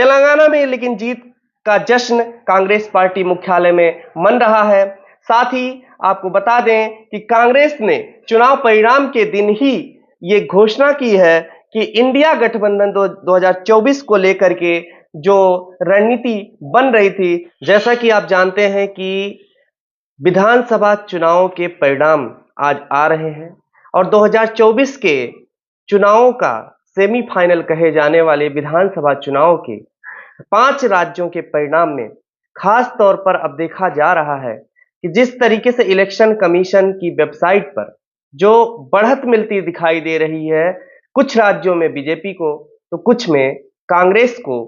तेलंगाना में लेकिन जीत का जश्न कांग्रेस पार्टी मुख्यालय में मन रहा है। साथ ही आपको बता दें कि कांग्रेस ने चुनाव परिणाम के दिन ही ये घोषणा की है कि इंडिया गठबंधन 2024 को लेकर के जो रणनीति बन रही थी, जैसा कि आप जानते हैं कि विधानसभा चुनाव के परिणाम आज आ रहे हैं और 2024 के चुनावों का सेमीफाइनल कहे जाने वाले विधानसभा चुनाव के 5 राज्यों के परिणाम में खास तौर पर अब देखा जा रहा है कि जिस तरीके से इलेक्शन कमीशन की वेबसाइट पर जो बढ़त मिलती दिखाई दे रही है, कुछ राज्यों में बीजेपी को तो कुछ में कांग्रेस को,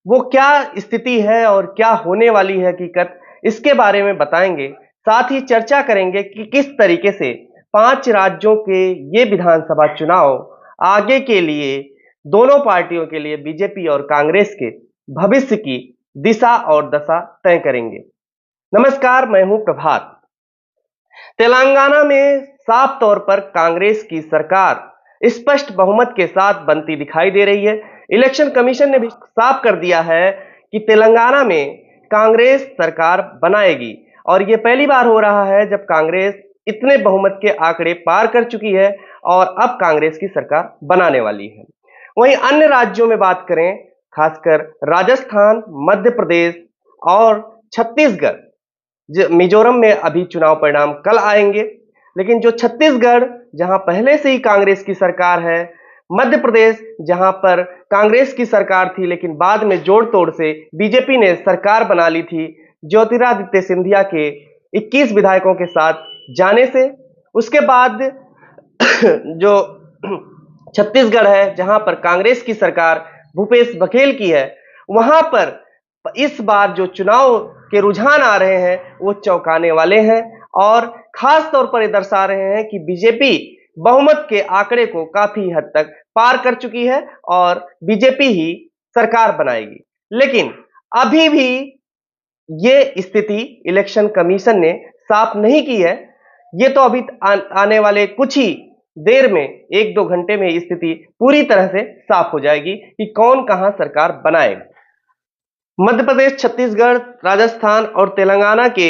वो क्या स्थिति है और क्या होने वाली है हकीकत, इसके बारे में बताएंगे। साथ ही चर्चा करेंगे कि किस तरीके से 5 राज्यों के ये विधानसभा चुनाव आगे के लिए दोनों पार्टियों के लिए, बीजेपी और कांग्रेस के भविष्य की दिशा और दशा तय करेंगे। नमस्कार, मैं हूं प्रभात। तेलंगाना में साफ तौर पर कांग्रेस की सरकार स्पष्ट बहुमत के साथ बनती दिखाई दे रही है। इलेक्शन कमीशन ने भी साफ कर दिया है कि तेलंगाना में कांग्रेस सरकार बनाएगी और यह पहली बार हो रहा है जब कांग्रेस इतने बहुमत के आंकड़े पार कर चुकी है और अब कांग्रेस की सरकार बनाने वाली है। वहीं अन्य राज्यों में बात करें, खासकर राजस्थान, मध्य प्रदेश और छत्तीसगढ़, मिजोरम में अभी चुनाव परिणाम कल आएंगे, लेकिन जो छत्तीसगढ़ जहां पहले से ही कांग्रेस की सरकार है, मध्य प्रदेश जहां पर कांग्रेस की सरकार थी लेकिन बाद में जोड़ तोड़ से बीजेपी ने सरकार बना ली थी ज्योतिरादित्य सिंधिया के 21 विधायकों के साथ जाने से, उसके बाद जो छत्तीसगढ़ है जहां पर कांग्रेस की सरकार भूपेश बघेल की है, वहां पर इस बार जो चुनाव के रुझान आ रहे हैं वो चौंकाने वाले हैं और खास तौर पर ये दर्शा रहे हैं कि बीजेपी बहुमत के आंकड़े को काफी हद तक पार कर चुकी है और बीजेपी ही सरकार बनाएगी। लेकिन अभी भी ये स्थिति इलेक्शन कमीशन ने साफ नहीं की है। ये तो अभी आने वाले कुछ ही देर में, 1-2 घंटे में स्थिति पूरी तरह से साफ हो जाएगी कि कौन कहां सरकार बनाएगा। मध्य प्रदेश, छत्तीसगढ़, राजस्थान और तेलंगाना के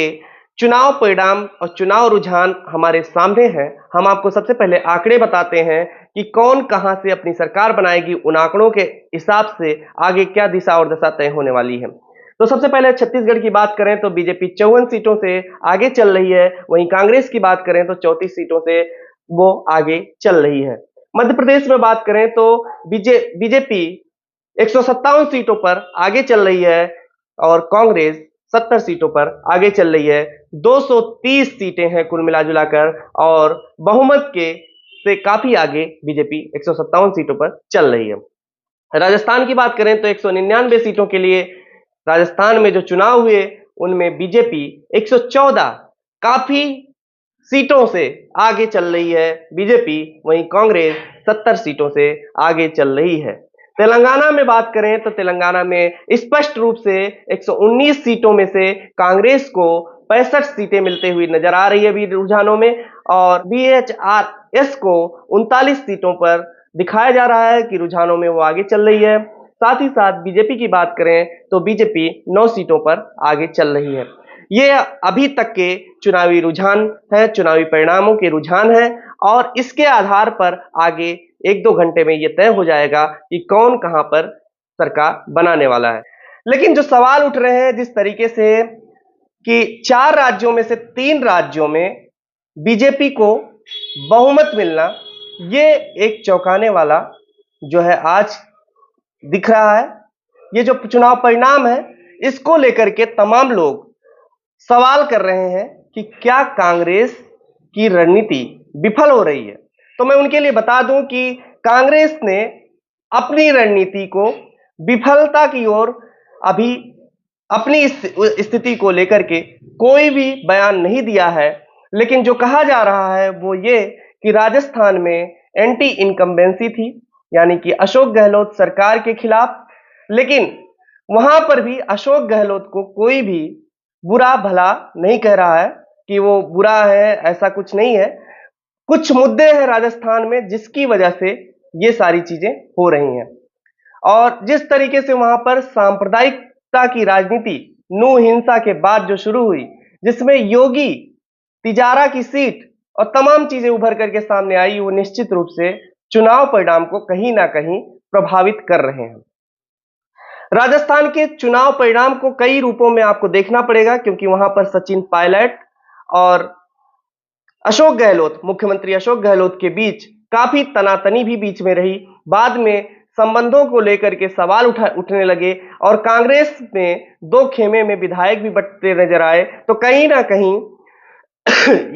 चुनाव परिणाम और चुनाव रुझान हमारे सामने हैं। हम आपको सबसे पहले आंकड़े बताते हैं कि कौन कहां से अपनी सरकार बनाएगी। उन आंकड़ों के हिसाब से आगे क्या दिशा और दशा तय होने वाली है। तो सबसे पहले छत्तीसगढ़ की बात करें तो बीजेपी 54 सीटों से आगे चल रही है, वहीं कांग्रेस की बात करें तो 34 सीटों से वो आगे चल रही है। मध्य प्रदेश में बात करें तो बीजेपी 157 सीटों पर आगे चल रही है और कांग्रेस 70 सीटों पर आगे चल रही है। 230 सीटें हैं कुल मिला कर और बहुमत के से काफी आगे बीजेपी 157 सीटों पर चल रही है। राजस्थान की बात करें तो 199 सीटों के लिए राजस्थान में जो चुनाव हुए उनमें बीजेपी 114 काफी सीटों से आगे चल रही है बीजेपी, वहीं कांग्रेस 70 सीटों से आगे चल रही है। तेलंगाना में बात करें तो तेलंगाना में स्पष्ट रूप से 119 सीटों में से कांग्रेस को 65 सीटें मिलते हुई नजर आ रही है अभी रुझानों में, और बीएचआरएस को 39 सीटों पर दिखाया जा रहा है कि रुझानों में वो आगे चल रही है। साथ ही साथ बीजेपी की बात करें तो बीजेपी 9 सीटों पर आगे चल रही है। ये अभी तक के चुनावी रुझान है, चुनावी परिणामों के रुझान है और इसके आधार पर आगे 1-2 घंटे में यह तय हो जाएगा कि कौन कहां पर सरकार बनाने वाला है। लेकिन जो सवाल उठ रहे हैं जिस तरीके से कि 4 राज्यों में से 3 राज्यों में बीजेपी को बहुमत मिलना, ये एक चौंकाने वाला जो है आज दिख रहा है। ये जो चुनाव परिणाम है इसको लेकर के तमाम लोग सवाल कर रहे हैं कि क्या कांग्रेस की रणनीति विफल हो रही है। तो मैं उनके लिए बता दूं कि कांग्रेस ने अपनी रणनीति को विफलता की ओर अभी अपनी स्थिति को लेकर के कोई भी बयान नहीं दिया है, लेकिन जो कहा जा रहा है वो ये कि राजस्थान में एंटी इनकम्बेंसी थी, यानी कि अशोक गहलोत सरकार के खिलाफ, लेकिन वहां पर भी अशोक गहलोत को कोई भी बुरा भला नहीं कह रहा है कि वो बुरा है, ऐसा कुछ नहीं है। कुछ मुद्दे हैं राजस्थान में जिसकी वजह से ये सारी चीजें हो रही हैं और जिस तरीके से वहां पर सांप्रदायिकता की राजनीति नू हिंसा के बाद जो शुरू हुई, जिसमें योगी, तिजारा की सीट और तमाम चीजें उभर करके सामने आई, वो निश्चित रूप से चुनाव परिणाम को कहीं ना कहीं प्रभावित कर रहे हैं। राजस्थान के चुनाव परिणाम को कई रूपों में आपको देखना पड़ेगा, क्योंकि वहां पर सचिन पायलट और अशोक गहलोत, मुख्यमंत्री अशोक गहलोत के बीच काफी तनातनी भी बीच में रही। बाद में संबंधों को लेकर के सवाल उठने लगे और कांग्रेस में दो खेमे में विधायक भी बंटते नजर आए। तो कहीं ना कहीं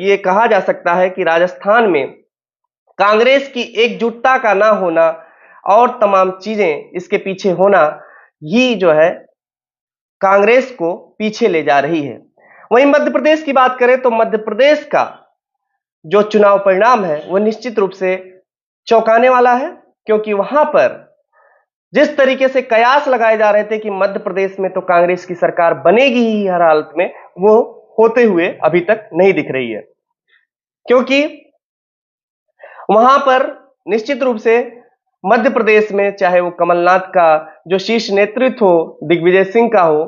ये कहा जा सकता है कि राजस्थान में कांग्रेस की एकजुटता का ना होना और तमाम चीजें इसके पीछे होना ही जो है कांग्रेस को पीछे ले जा रही है। वहीं मध्य प्रदेश की बात करें तो मध्य प्रदेश का जो चुनाव परिणाम है वो निश्चित रूप से चौंकाने वाला है, क्योंकि वहां पर जिस तरीके से कयास लगाए जा रहे थे कि मध्य प्रदेश में तो कांग्रेस की सरकार बनेगी ही हर हालत में, वो होते हुए अभी तक नहीं दिख रही है। क्योंकि वहां पर निश्चित रूप से मध्य प्रदेश में चाहे वो कमलनाथ का जो शीर्ष नेतृत्व हो, दिग्विजय सिंह का हो,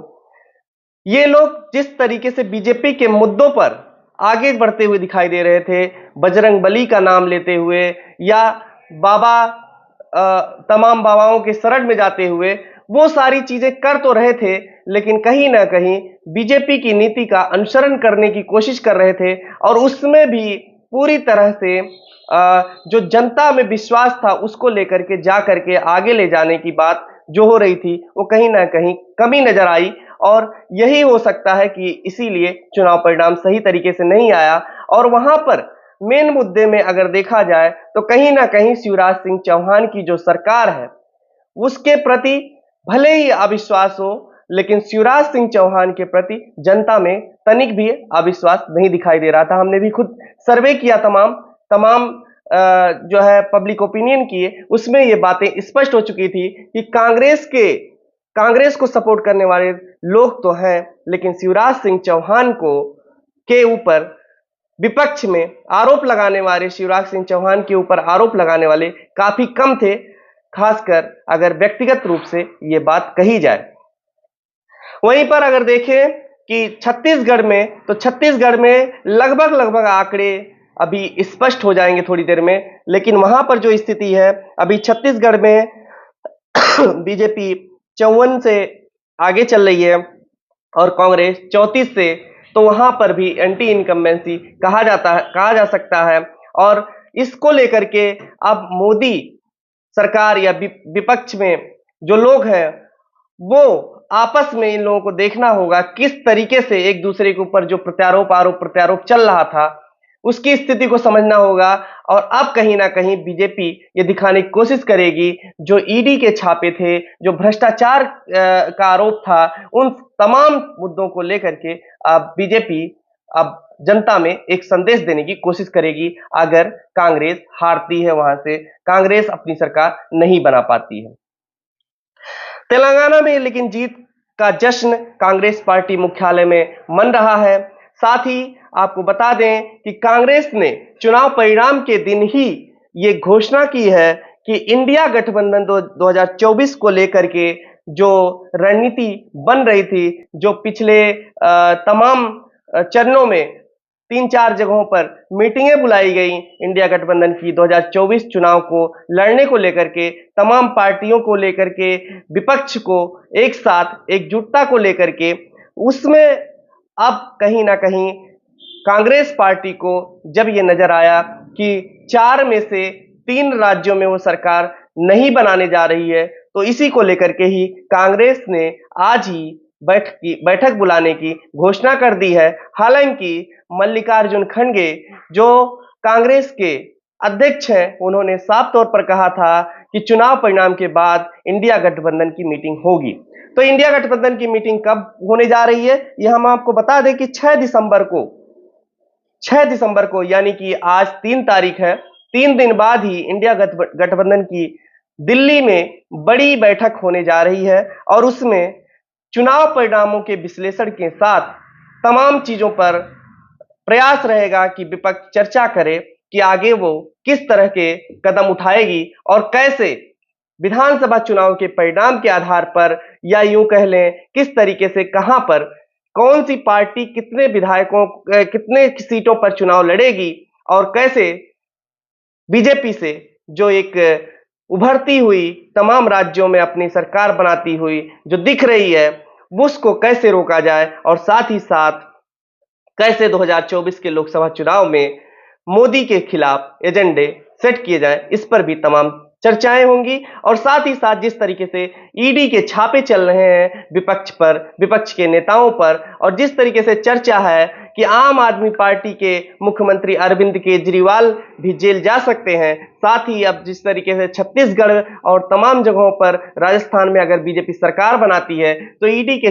ये लोग जिस तरीके से बीजेपी के मुद्दों पर आगे बढ़ते हुए दिखाई दे रहे थे, बजरंग बली का नाम लेते हुए या बाबा तमाम बाबाओं के शरण में जाते हुए, वो सारी चीजें कर तो रहे थे, लेकिन कहीं ना कहीं बीजेपी की नीति का अनुसरण करने की कोशिश कर रहे थे। और उसमें भी पूरी तरह से जो जनता में विश्वास था उसको लेकर के जा करके आगे ले जाने की बात जो हो रही थी, वो कहीं ना कहीं कमी नजर आई। और यही हो सकता है कि इसीलिए चुनाव परिणाम सही तरीके से नहीं आया। और वहां पर मेन मुद्दे में अगर देखा जाए तो कहीं ना कहीं शिवराज सिंह चौहान की जो सरकार है उसके प्रति भले ही अविश्वास हो, लेकिन शिवराज सिंह चौहान के प्रति जनता में तनिक भी अविश्वास नहीं दिखाई दे रहा था। हमने भी खुद सर्वे किया, तमाम जो है पब्लिक ओपिनियन किए, उसमें ये बातें स्पष्ट हो चुकी थी कि कांग्रेस को सपोर्ट करने वाले लोग तो हैं, लेकिन शिवराज सिंह चौहान को के ऊपर विपक्ष में आरोप लगाने वाले, शिवराज सिंह चौहान के ऊपर आरोप लगाने वाले काफी कम थे, खासकर अगर व्यक्तिगत रूप से ये बात कही जाए। वहीं पर अगर देखें कि छत्तीसगढ़ में, तो छत्तीसगढ़ में लगभग आंकड़े अभी स्पष्ट हो जाएंगे थोड़ी देर में, लेकिन वहां पर जो स्थिति है अभी छत्तीसगढ़ में बीजेपी 54 से आगे चल रही है और कांग्रेस 34 से, तो वहां पर भी एंटी इनकम्बेंसी कहा जा सकता है। और इसको लेकर के अब मोदी सरकार या विपक्ष में जो लोग हैं वो आपस में इन लोगों को देखना होगा किस तरीके से एक दूसरे के ऊपर जो आरोप प्रत्यारोप चल रहा था उसकी स्थिति को समझना होगा। और अब कहीं ना कहीं बीजेपी ये दिखाने की कोशिश करेगी, जो ईडी के छापे थे, जो भ्रष्टाचार का आरोप था, उन तमाम मुद्दों को लेकर के अब बीजेपी अब जनता में एक संदेश देने की कोशिश करेगी। अगर कांग्रेस हारती है, वहां से कांग्रेस अपनी सरकार नहीं बना पाती है। तेलंगाना में लेकिन जीत का जश्न कांग्रेस पार्टी मुख्यालय में मन रहा है। साथ ही आपको बता दें कि कांग्रेस ने चुनाव परिणाम के दिन ही ये घोषणा की है कि इंडिया गठबंधन 2024 को लेकर के जो रणनीति बन रही थी, जो पिछले तमाम चरणों में 3-4 जगहों पर मीटिंगें बुलाई गई इंडिया गठबंधन की 2024 चुनाव को लड़ने को लेकर के, तमाम पार्टियों को लेकर के, विपक्ष को एक साथ एकजुटता को लेकर के, उसमें अब कहीं ना कहीं कांग्रेस पार्टी को जब ये नजर आया कि 4 में से 3 राज्यों में वो सरकार नहीं बनाने जा रही है, तो इसी को लेकर के ही कांग्रेस ने आज ही बैठक बुलाने की घोषणा कर दी है। हालांकि मल्लिकार्जुन खड़गे जो कांग्रेस के अध्यक्ष हैं, उन्होंने साफ तौर पर कहा था कि चुनाव परिणाम के बाद इंडिया गठबंधन की मीटिंग होगी। तो इंडिया गठबंधन की मीटिंग कब होने जा रही है, यह हम आपको बता दें कि 6 दिसंबर को यानी कि आज 3 तारीख है, 3 दिन बाद ही इंडिया गठबंधन की दिल्ली में बड़ी बैठक होने जा रही है। और उसमें चुनाव परिणामों के विश्लेषण के साथ तमाम चीजों पर प्रयास रहेगा कि विपक्ष चर्चा करे कि आगे वो किस तरह के कदम उठाएगी और कैसे विधानसभा चुनाव के परिणाम के आधार पर, या यूं कह लें किस तरीके से कहां पर कौन सी पार्टी कितने विधायकों कितने सीटों पर चुनाव लड़ेगी और कैसे बीजेपी से जो एक उभरती हुई तमाम राज्यों में अपनी सरकार बनाती हुई जो दिख रही है, उसको कैसे रोका जाए और साथ ही साथ कैसे 2024 के लोकसभा चुनाव में मोदी के खिलाफ एजेंडे सेट किए जाएं, इस पर भी तमाम चर्चाएं होंगी। और साथ ही साथ जिस तरीके से ईडी के छापे चल रहे हैं विपक्ष पर, विपक्ष के नेताओं पर, और जिस तरीके से चर्चा है कि आम आदमी पार्टी के मुख्यमंत्री अरविंद केजरीवाल भी जेल जा सकते हैं, साथ ही अब जिस तरीके से छत्तीसगढ़ और तमाम जगहों पर, राजस्थान में अगर बीजेपी सरकार बनाती है तो ईडी के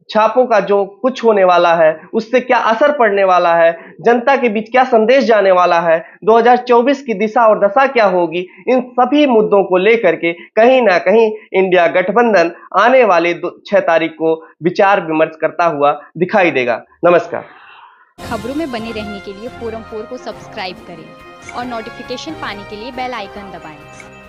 छापों का जो कुछ होने वाला है उससे क्या असर पड़ने वाला है, जनता के बीच क्या संदेश जाने वाला है, 2024 की दिशा और दशा क्या होगी, इन सभी मुद्दों को लेकर के कहीं ना कहीं इंडिया गठबंधन आने वाले 6 तारीख को विचार विमर्श करता हुआ दिखाई देगा। नमस्कार। खबरों में बने रहने के लिए फोरम 4 को सब्सक्राइब करें और नोटिफिकेशन पाने के लिए बेल आइकन दबाएं।